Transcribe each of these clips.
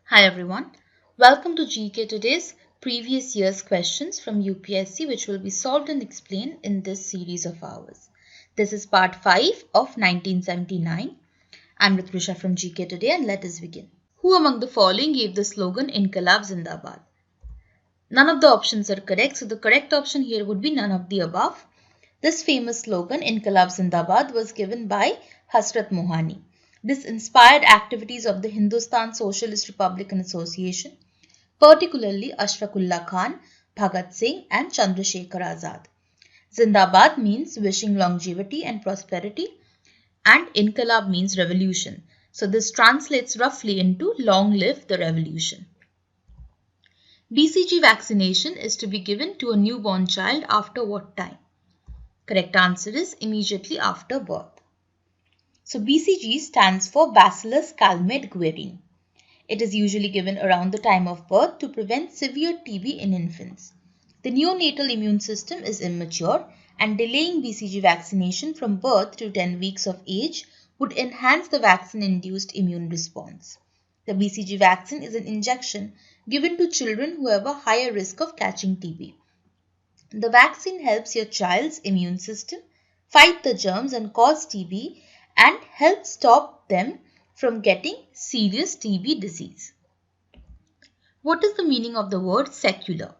Hi everyone, welcome to GK Today's previous year's questions from UPSC which will be solved and explained in this series of ours. This is part 5 of 1979. I'm Ritrusha from GK Today and let us begin. Who among the following gave the slogan Inqilab Zindabad? None of the options are correct, so the correct option here would be none of the above. This famous slogan Inqilab Zindabad was given by Hasrat Mohani. This inspired activities of the Hindustan Socialist Republican Association, particularly Ashfaqullah Khan, Bhagat Singh and Chandrasekhar Azad. Zindabad means wishing longevity and prosperity and Inqilab means revolution. So this translates roughly into long live the revolution. BCG vaccination is to be given to a newborn child after what time? Correct answer is immediately after birth. So BCG stands for Bacillus calmette guerin. It is usually given around the time of birth to prevent severe TB in infants. The neonatal immune system is immature and delaying BCG vaccination from birth to 10 weeks of age would enhance the vaccine-induced immune response. The BCG vaccine is an injection given to children who have a higher risk of catching TB. The vaccine helps your child's immune system fight the germs and cause TB and helps stop them from getting serious TB disease. What is the meaning of the word secular?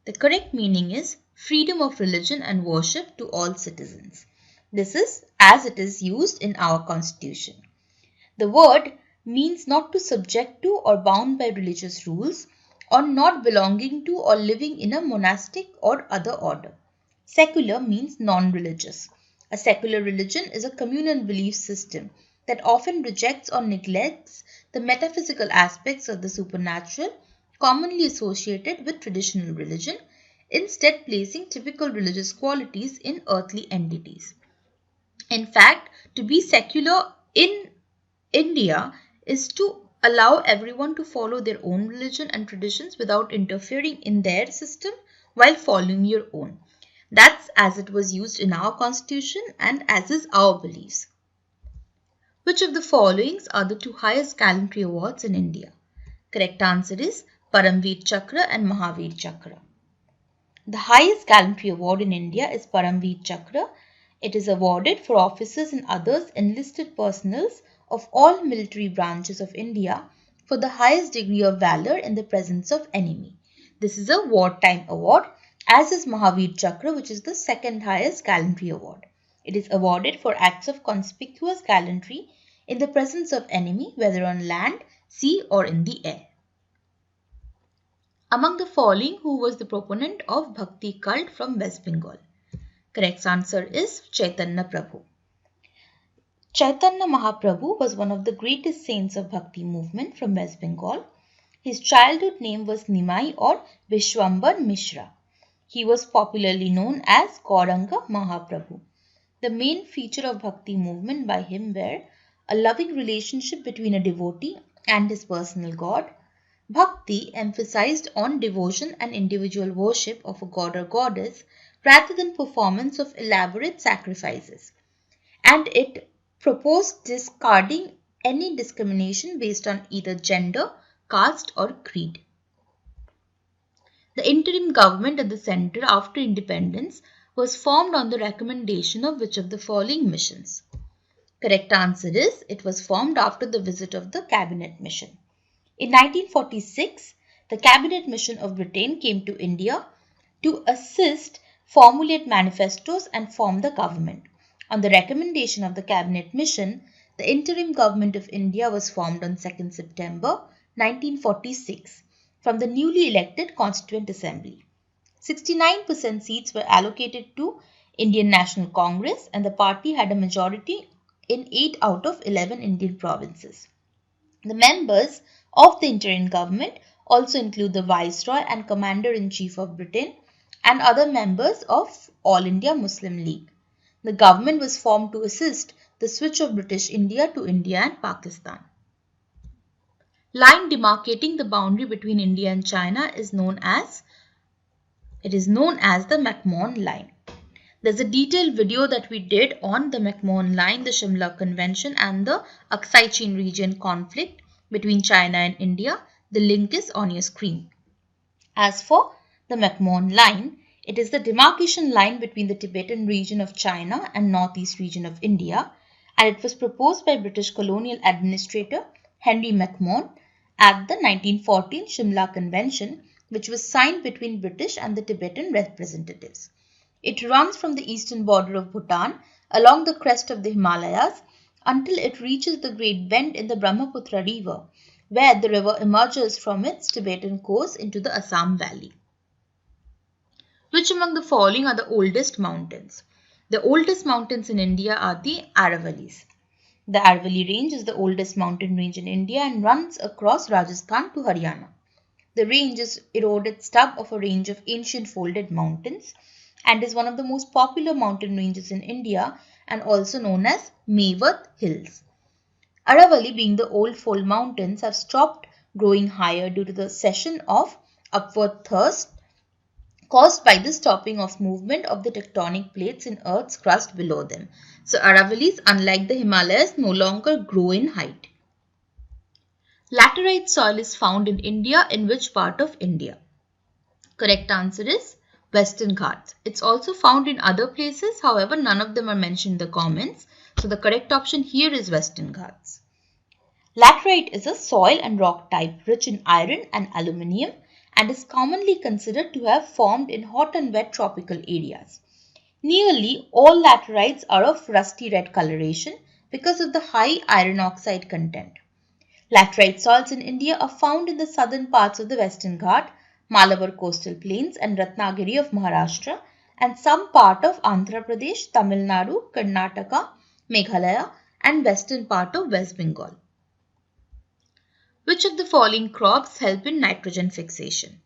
The correct meaning is freedom of religion and worship to all citizens. This is as it is used in our constitution. The word means not to subject to or bound by religious rules or not belonging to or living in a monastic or other order. Secular means non-religious. A secular religion is a communal belief system that often rejects or neglects the metaphysical aspects of the supernatural commonly associated with traditional religion, instead placing typical religious qualities in earthly entities. In fact, to be secular in India is to allow everyone to follow their own religion and traditions without interfering in their system while following your own. That's as it was used in our constitution and as is our beliefs. Which of the followings are the two highest gallantry awards in India? Correct answer is Paramveer Chakra and Mahavir Chakra. The highest gallantry award in India is Paramveer Chakra. It is awarded for officers and others enlisted personals of all military branches of India for the highest degree of valor in the presence of enemy. This is a wartime award, as is Mahavir Chakra, which is the second highest gallantry award. It is awarded for acts of conspicuous gallantry in the presence of enemy, whether on land, sea or in the air. Among the following, who was the proponent of Bhakti cult from West Bengal? Correct answer is Chaitanya Prabhu. Chaitanya Mahaprabhu was one of the greatest saints of Bhakti movement from West Bengal. His childhood name was Nimai or Vishwambar Mishra. He was popularly known as Gauranga Mahaprabhu. The main feature of Bhakti movement by him were a loving relationship between a devotee and his personal god. Bhakti emphasized on devotion and individual worship of a god or goddess rather than performance of elaborate sacrifices. And it proposed discarding any discrimination based on either gender, caste or creed. The interim government at the center after independence was formed on the recommendation of which of the following missions? Correct answer is it was formed after the visit of the cabinet mission. In 1946, the cabinet mission of Britain came to India to assist formulate manifestos and form the government. On the recommendation of the cabinet mission, the interim government of India was formed on 2nd September 1946 from the newly elected Constituent Assembly. 69% seats were allocated to Indian National Congress and the party had a majority in 8 out of 11 Indian provinces. The members of the interim government also include the Viceroy and Commander-in-Chief of Britain and other members of All India Muslim League. The government was formed to assist the switch of British India to India and Pakistan. Line demarcating the boundary between India and China is known as the McMahon Line. There's a detailed video that we did on the McMahon Line, the Shimla Convention and the Aksai Chin region conflict between China and India. The link is on your screen. As for the McMahon Line, it is the demarcation line between the Tibetan region of China and northeast region of India, and it was proposed by British colonial administrator Henry McMahon at the 1914 Shimla Convention, which was signed between British and the Tibetan representatives. It runs from the eastern border of Bhutan along the crest of the Himalayas until it reaches the great bend in the Brahmaputra River, where the river emerges from its Tibetan course into the Assam Valley. Which among the following are the oldest mountains? The oldest mountains in India are the Aravallis. The Aravalli range is the oldest mountain range in India and runs across Rajasthan to Haryana. The range is eroded stub of a range of ancient folded mountains and is one of the most popular mountain ranges in India and also known as Mewat Hills. Aravalli, being the old fold mountains, have stopped growing higher due to the cession of upward thrust caused by the stopping of movement of the tectonic plates in Earth's crust below them. So Aravallis, unlike the Himalayas, no longer grow in height. Laterite soil is found in India. In which part of India? Correct answer is Western Ghats. It's also found in other places, however, none of them are mentioned in the comments. So the correct option here is Western Ghats. Laterite is a soil and rock type rich in iron and aluminium and is commonly considered to have formed in hot and wet tropical areas. Nearly all laterites are of rusty red coloration because of the high iron oxide content. Laterite soils in India are found in the southern parts of the Western Ghat, Malabar coastal plains and Ratnagiri of Maharashtra and some part of Andhra Pradesh, Tamil Nadu, Karnataka, Meghalaya and western part of West Bengal. Which of the following crops help in nitrogen fixation?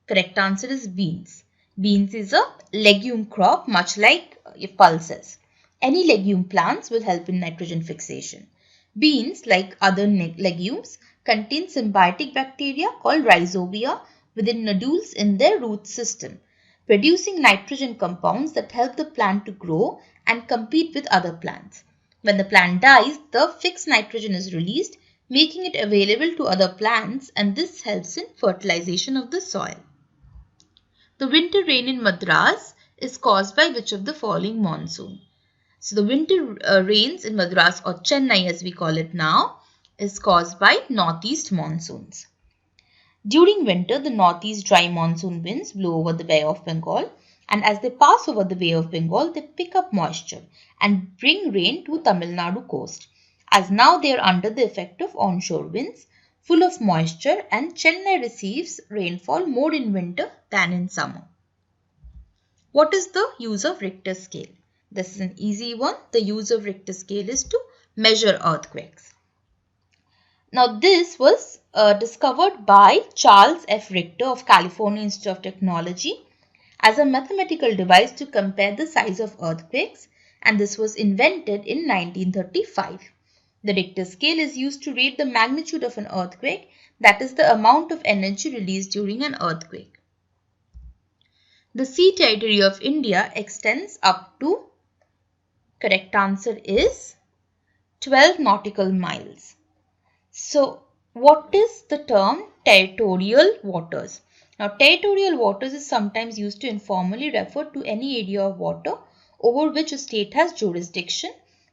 Correct answer is beans. Beans is a legume crop much like pulses. Any legume plants will help in nitrogen fixation. Beans, like other legumes, contain symbiotic bacteria called rhizobia within nodules in their root system, producing nitrogen compounds that help the plant to grow and compete with other plants. When the plant dies, the fixed nitrogen is released, making it available to other plants, and this helps in fertilization of the soil. The winter rain in Madras is caused by which of the following monsoon? So the winter rains in Madras, or Chennai as we call it now, is caused by northeast monsoons. During winter, the northeast dry monsoon winds blow over the Bay of Bengal, and as they pass over the Bay of Bengal, they pick up moisture and bring rain to Tamil Nadu coast. As now they are under the effect of onshore winds, full of moisture, and Chennai receives rainfall more in winter than in summer. What is the use of Richter scale? This is an easy one. The use of Richter scale is to measure earthquakes. Now this was discovered by Charles F. Richter of California Institute of Technology as a mathematical device to compare the size of earthquakes, and this was invented in 1935. The Richter scale is used to rate the magnitude of an earthquake, that is the amount of energy released during an earthquake. The sea territory of India extends up to, correct answer is 12 nautical miles. So, what is the term territorial waters? Now, territorial waters is sometimes used to informally refer to any area of water over which a state has jurisdiction,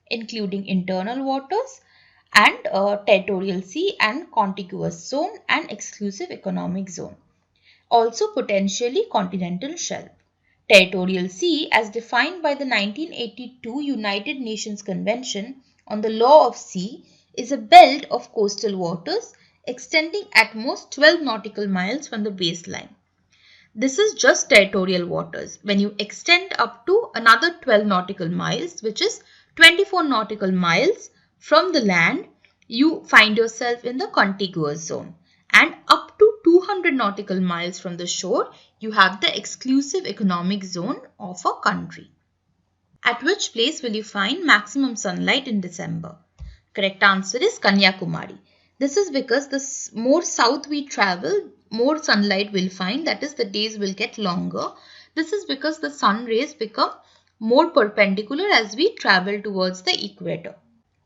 including internal waters and territorial sea and contiguous zone and exclusive economic zone. Also, potentially continental shelf. Territorial sea, as defined by the 1982 United Nations Convention on the Law of Sea, is a belt of coastal waters extending at most 12 nautical miles from the baseline. This is just territorial waters. When you extend up to another 12 nautical miles, which is 24 nautical miles from the land, you find yourself in the contiguous zone. And up to 200 nautical miles from the shore, you have the exclusive economic zone of a country. At which place will you find maximum sunlight in December? Correct answer is Kanyakumari. This is because the more south we travel, more sunlight we'll find, that is the days will get longer. This is because the sun rays become more perpendicular as we travel towards the equator.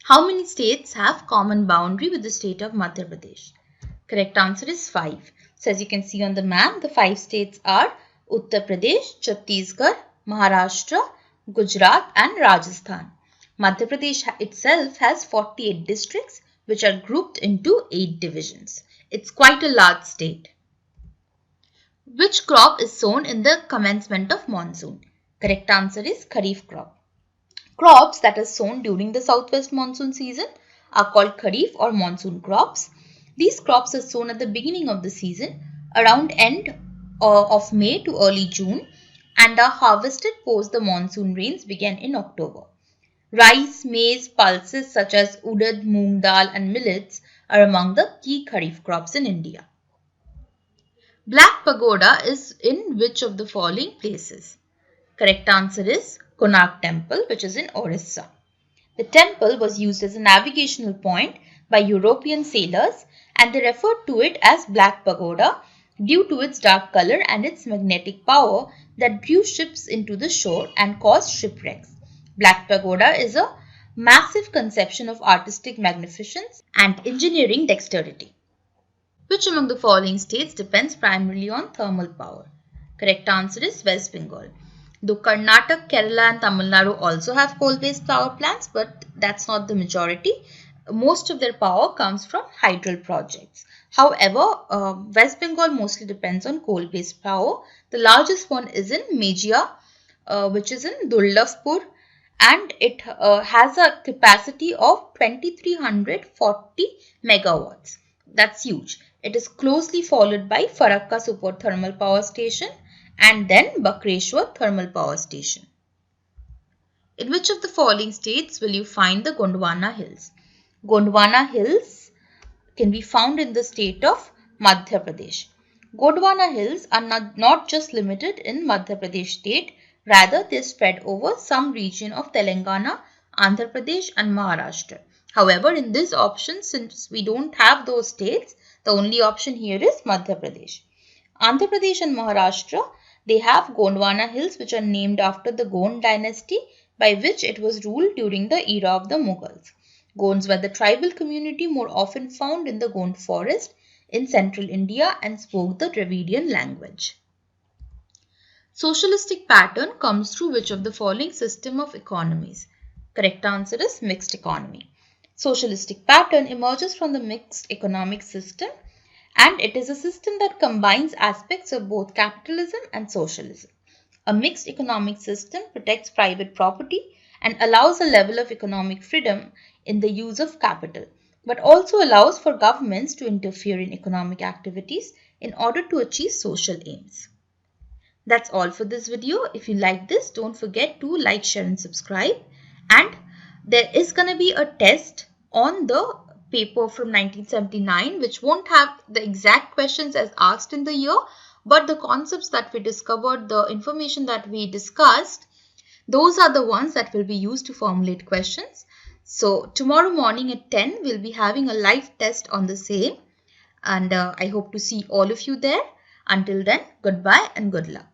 How many states have common boundary with the state of Madhya Pradesh? Correct answer is 5. So as you can see on the map, the 5 states are Uttar Pradesh, Chhattisgarh, Maharashtra, Gujarat and Rajasthan. Madhya Pradesh itself has 48 districts which are grouped into 8 divisions. It's quite a large state. Which crop is sown in the commencement of monsoon? Correct answer is Kharif crop. Crops that are sown during the southwest monsoon season are called Kharif or monsoon crops. These crops are sown at the beginning of the season, around end of May to early June, and are harvested post the monsoon rains begin in October. Rice, maize, pulses such as urad, moong dal and millets are among the key Kharif crops in India. Black Pagoda is in which of the following places? Correct answer is Konark Temple, which is in Orissa. The temple was used as a navigational point by European sailors and they referred to it as Black Pagoda due to its dark color and its magnetic power that drew ships into the shore and caused shipwrecks. Black Pagoda is a massive conception of artistic magnificence and engineering dexterity. Which among the following states depends primarily on thermal power? Correct answer is West Bengal. Though Karnataka, Kerala and Tamil Nadu also have coal-based power plants, but that's not the majority. Most of their power comes from hydel projects. However, West Bengal mostly depends on coal-based power. The largest one is in Mejia, which is in Dullapur, and it has a capacity of 2340 megawatts. That's huge. It is closely followed by Farakka Super Thermal Power Station and then Bakreshwar Thermal Power Station. In which of the following states will you find the Gondwana Hills? Gondwana Hills can be found in the state of Madhya Pradesh. Gondwana Hills are not just limited in Madhya Pradesh state, rather they spread over some region of Telangana, Andhra Pradesh and Maharashtra. However, in this option, since we don't have those states, the only option here is Madhya Pradesh. Andhra Pradesh and Maharashtra, they have Gondwana Hills which are named after the Gond dynasty by which it was ruled during the era of the Mughals. Gonds were the tribal community more often found in the Gond forest in central India and spoke the Dravidian language. Socialistic pattern comes through which of the following system of economies? Correct answer is mixed economy. Socialistic pattern emerges from the mixed economic system and it is a system that combines aspects of both capitalism and socialism. A mixed economic system protects private property and allows a level of economic freedom in the use of capital, but also allows for governments to interfere in economic activities in order to achieve social aims. That's all for this video. If you like this, don't forget to like, share and subscribe. And there is going to be a test on the paper from 1979 which won't have the exact questions as asked in the year, but the concepts that we discovered, the information that we discussed, those are the ones that will be used to formulate questions. So tomorrow morning at 10 we'll be having a live test on the same and I hope to see all of you there. Until then, goodbye and good luck.